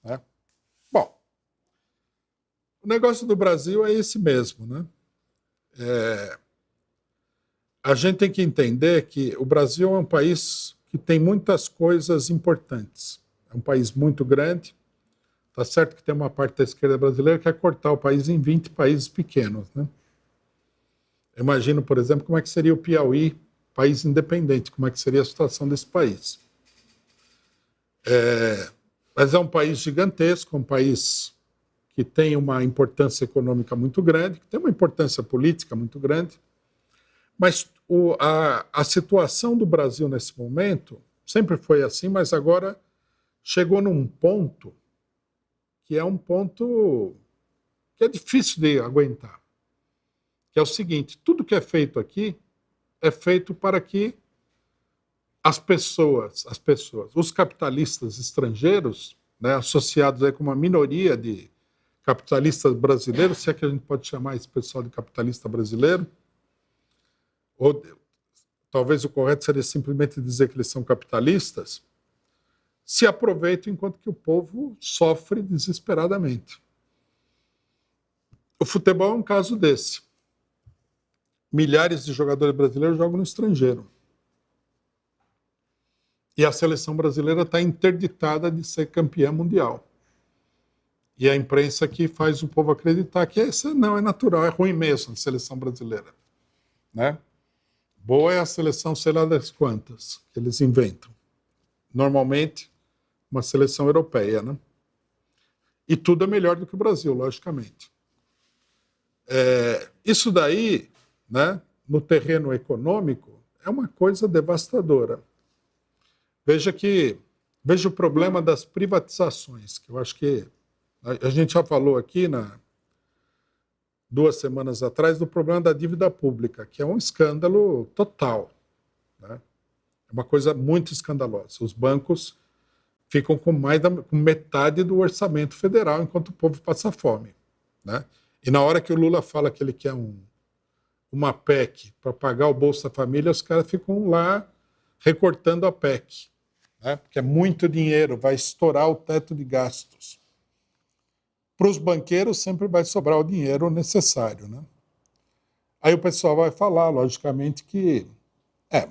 né? Bom, o negócio do Brasil é esse mesmo, né? A gente tem que entender que o Brasil é um país que tem muitas coisas importantes. É um país muito grande. Tá certo que tem uma parte da esquerda brasileira que quer cortar o país em 20 países pequenos, né? Eu imagino, por exemplo, como é que seria o Piauí, país independente, como é que seria a situação desse país. Mas é um país gigantesco, um país que tem uma importância econômica muito grande, que tem uma importância política muito grande, mas a situação do Brasil nesse momento sempre foi assim, mas agora chegou num ponto que é um ponto que é difícil de aguentar, que é o seguinte: tudo que é feito aqui é feito para que as pessoas, os capitalistas estrangeiros, né, associados aí com uma minoria de capitalistas brasileiros, se é que a gente pode chamar esse pessoal de capitalista brasileiro, ou talvez o correto seria simplesmente dizer que eles são capitalistas, se aproveitam enquanto que o povo sofre desesperadamente. O futebol é um caso desse. Milhares de jogadores brasileiros jogam no estrangeiro. E a seleção brasileira está interditada de ser campeã mundial. E a imprensa que faz o povo acreditar que isso não é natural, é ruim mesmo a seleção brasileira, né? Boa é a seleção, sei lá das quantas, que eles inventam. Normalmente, uma seleção europeia, né? E tudo é melhor do que o Brasil, logicamente. Isso daí, né, no terreno econômico, é uma coisa devastadora. Veja o problema das privatizações, que eu acho que a gente já falou aqui 2 semanas atrás do problema da dívida pública, que é um escândalo total, né? É uma coisa muito escandalosa. Os bancos ficam com metade do orçamento federal enquanto o povo passa fome, né? E na hora que o Lula fala que ele quer uma PEC para pagar o Bolsa Família, os caras ficam lá recortando a PEC, né? Porque é muito dinheiro, vai estourar o teto de gastos. Para os banqueiros sempre vai sobrar o dinheiro necessário, né? Aí o pessoal vai falar, logicamente, que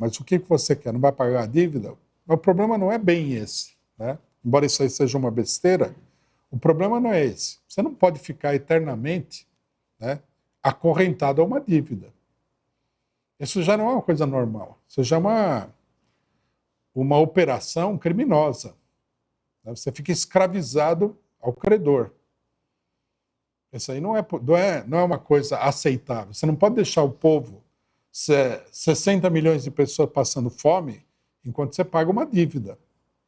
mas o que você quer? Não vai pagar a dívida? Mas o problema não é bem esse, né? Embora isso aí seja uma besteira, o problema não é esse. Você não pode ficar eternamente, né, acorrentado a uma dívida. Isso já não é uma coisa normal. Isso já é uma operação criminosa. Você fica escravizado ao credor. Isso aí não é uma coisa aceitável. Você não pode deixar o povo, 60 milhões de pessoas passando fome, enquanto você paga uma dívida.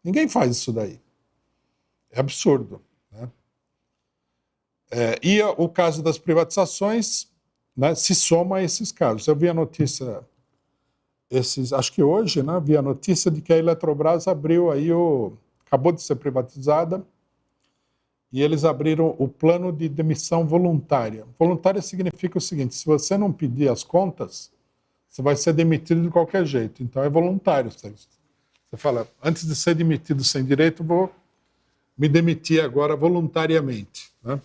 Ninguém faz isso daí. É absurdo, né? E o caso das privatizações, né, se soma a esses casos. Eu vi a notícia, acho que hoje, né, vi a notícia de que a Eletrobras abriu aí acabou de ser privatizada, e eles abriram o plano de demissão voluntária. Voluntária significa o seguinte: se você não pedir as contas, você vai ser demitido de qualquer jeito. Então é voluntário. Você fala, antes de ser demitido sem direito, vou me demitir agora voluntariamente, né?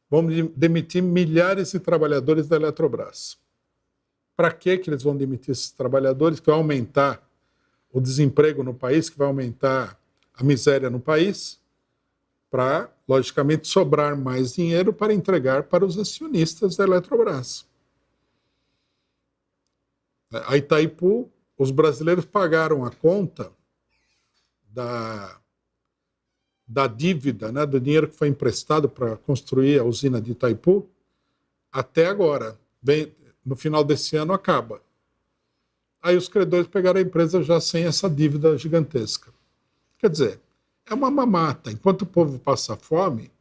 Vamos demitir milhares de trabalhadores da Eletrobras. Para que eles vão demitir esses trabalhadores? Que vai aumentar o desemprego no país, que vai aumentar a miséria no país, para, logicamente, sobrar mais dinheiro para entregar para os acionistas da Eletrobras. A Itaipu, os brasileiros pagaram a conta da dívida, né, do dinheiro que foi emprestado para construir a usina de Itaipu, até agora. No final desse ano acaba. Aí os credores pegaram a empresa já sem essa dívida gigantesca. Quer dizer, é uma mamata. Enquanto o povo passa fome,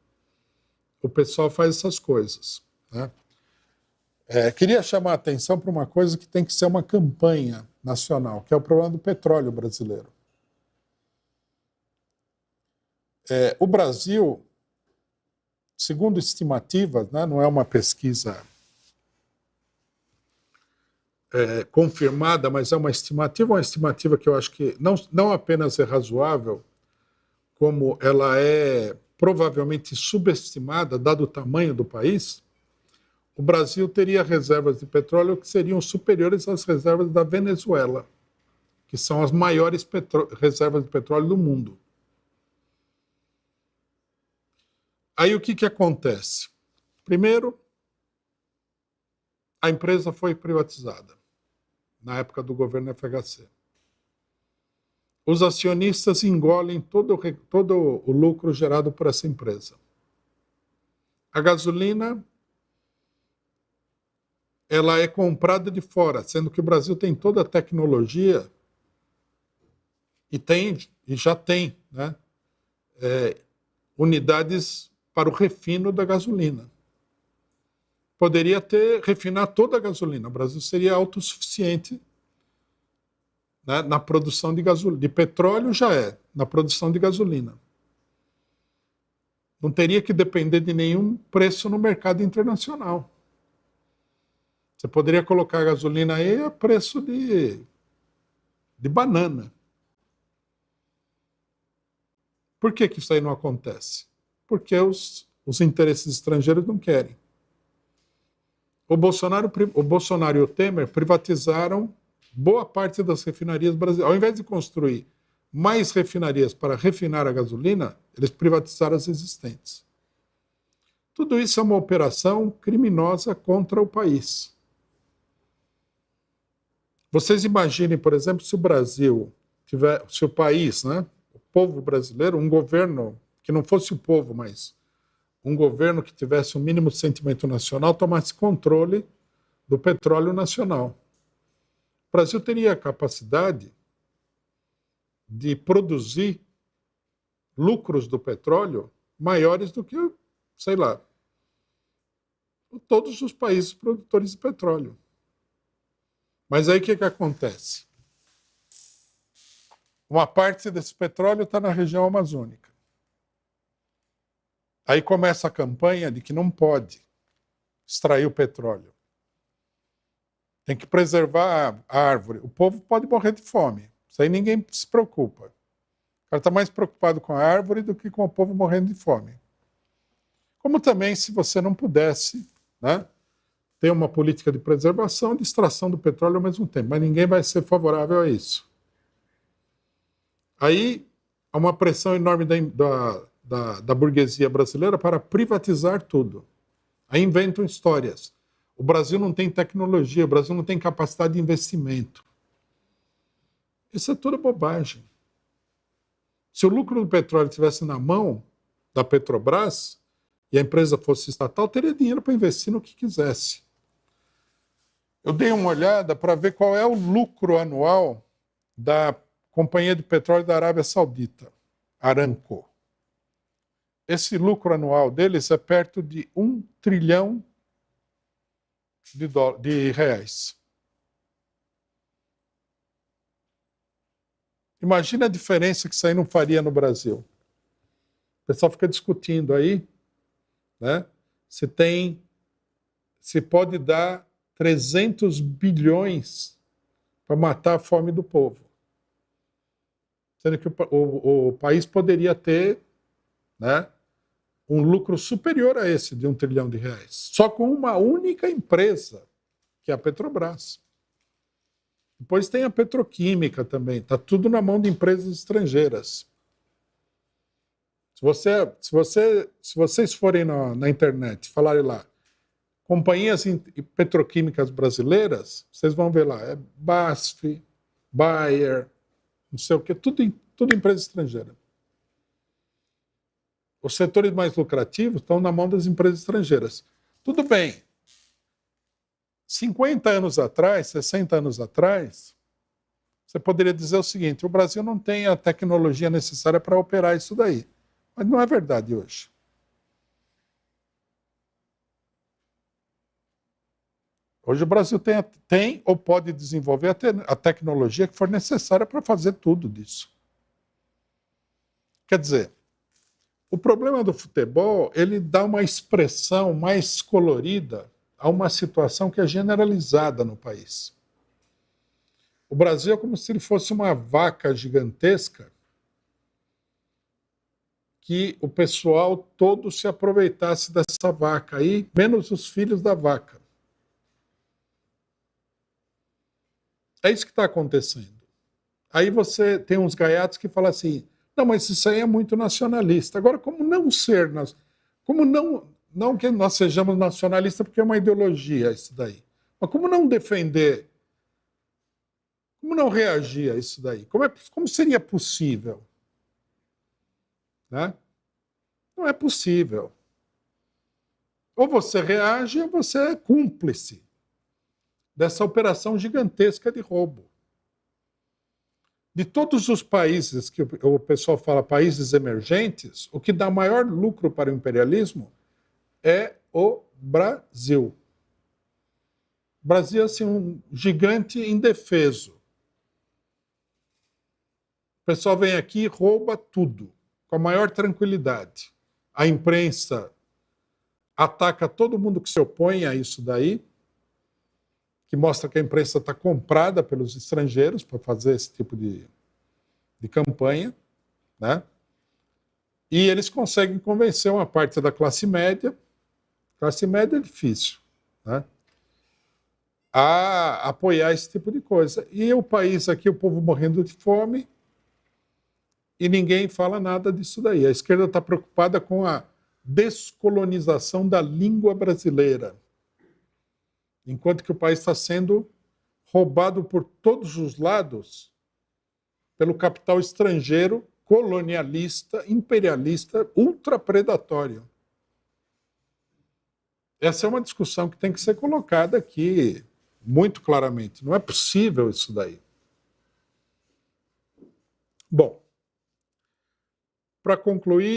o pessoal faz essas coisas, né? Queria chamar a atenção para uma coisa que tem que ser uma campanha nacional, que é o problema do petróleo brasileiro. O Brasil, segundo estimativas, né, não é uma pesquisa confirmada, mas é uma estimativa que eu acho que não apenas é razoável, como ela é provavelmente subestimada, dado o tamanho do país, o Brasil teria reservas de petróleo que seriam superiores às reservas da Venezuela, que são as maiores reservas de petróleo do mundo. Aí o que acontece? Primeiro, a empresa foi privatizada, na época do governo FHC. Os acionistas engolem todo o lucro gerado por essa empresa. A gasolina, ela é comprada de fora, sendo que o Brasil tem toda a tecnologia e já tem, né, unidades para o refino da gasolina. Poderia refinar toda a gasolina. O Brasil seria autossuficiente, né, na produção de gasolina. De petróleo já na produção de gasolina. Não teria que depender de nenhum preço no mercado internacional. Você poderia colocar a gasolina aí a preço de banana. Por que isso aí não acontece? Porque os interesses estrangeiros não querem. O Bolsonaro e o Temer privatizaram boa parte das refinarias brasileiras. Ao invés de construir mais refinarias para refinar a gasolina, eles privatizaram as existentes. Tudo isso é uma operação criminosa contra o país. Vocês imaginem, por exemplo, se o Brasil se o país, né, o povo brasileiro, um governo que não fosse o povo, mas um governo que tivesse um mínimo sentimento nacional, tomasse controle do petróleo nacional. O Brasil teria a capacidade de produzir lucros do petróleo maiores do que, sei lá, todos os países produtores de petróleo. Mas aí o que acontece? Uma parte desse petróleo está na região amazônica. Aí começa a campanha de que não pode extrair o petróleo. Tem que preservar a árvore. O povo pode morrer de fome. Isso aí ninguém se preocupa. O cara está mais preocupado com a árvore do que com o povo morrendo de fome. Como também se você não pudesse, né, ter uma política de preservação e de extração do petróleo ao mesmo tempo. Mas ninguém vai ser favorável a isso. Aí há uma pressão enorme da burguesia brasileira para privatizar tudo. Aí inventam histórias. O Brasil não tem tecnologia, o Brasil não tem capacidade de investimento. Isso é tudo bobagem. Se o lucro do petróleo estivesse na mão da Petrobras e a empresa fosse estatal, teria dinheiro para investir no que quisesse. Eu dei uma olhada para ver qual é o lucro anual da Companhia de Petróleo da Arábia Saudita, Aramco. Esse lucro anual deles é perto de 1 trilhão de reais. Imagina a diferença que isso aí não faria no Brasil. O pessoal fica discutindo aí, né, se pode dar 300 bilhões para matar a fome do povo. Sendo que o país poderia ter, né, um lucro superior a esse de 1 trilhão de reais. Só com uma única empresa, que é a Petrobras. Depois tem a petroquímica também. Está tudo na mão de empresas estrangeiras. Se vocês forem na internet, falarem lá, companhias petroquímicas brasileiras, vocês vão ver lá, é BASF, Bayer, não sei o quê, tudo empresa estrangeira. Os setores mais lucrativos estão na mão das empresas estrangeiras. Tudo bem. 50 anos atrás, 60 anos atrás, você poderia dizer o seguinte: o Brasil não tem a tecnologia necessária para operar isso daí. Mas não é verdade hoje. Hoje o Brasil tem ou pode desenvolver a tecnologia que for necessária para fazer tudo disso. Quer dizer, o problema do futebol, ele dá uma expressão mais colorida a uma situação que é generalizada no país. O Brasil é como se ele fosse uma vaca gigantesca que o pessoal todo se aproveitasse dessa vaca aí, menos os filhos da vaca. É isso que está acontecendo. Aí você tem uns gaiatos que falam assim, não, mas isso aí é muito nacionalista. Agora, como não ser, como não que nós sejamos nacionalistas porque é uma ideologia isso daí, mas como não defender, como não reagir a isso daí? Como seria possível? Né? Não é possível. Ou você reage ou você é cúmplice dessa operação gigantesca de roubo. De todos os países que o pessoal fala países emergentes, o que dá maior lucro para o imperialismo é o Brasil. O Brasil é assim, um gigante indefeso. O pessoal vem aqui e rouba tudo, com a maior tranquilidade. A imprensa ataca todo mundo que se opõe a isso daí, que mostra que a imprensa está comprada pelos estrangeiros para fazer esse tipo de campanha, né? E eles conseguem convencer uma parte da classe média é difícil, né? A apoiar esse tipo de coisa. E o país aqui, o povo morrendo de fome, e ninguém fala nada disso daí. A esquerda está preocupada com a descolonização da língua brasileira, enquanto que o país está sendo roubado por todos os lados pelo capital estrangeiro, colonialista, imperialista, ultrapredatório. Essa é uma discussão que tem que ser colocada aqui muito claramente. Não é possível isso daí. Bom, para concluir,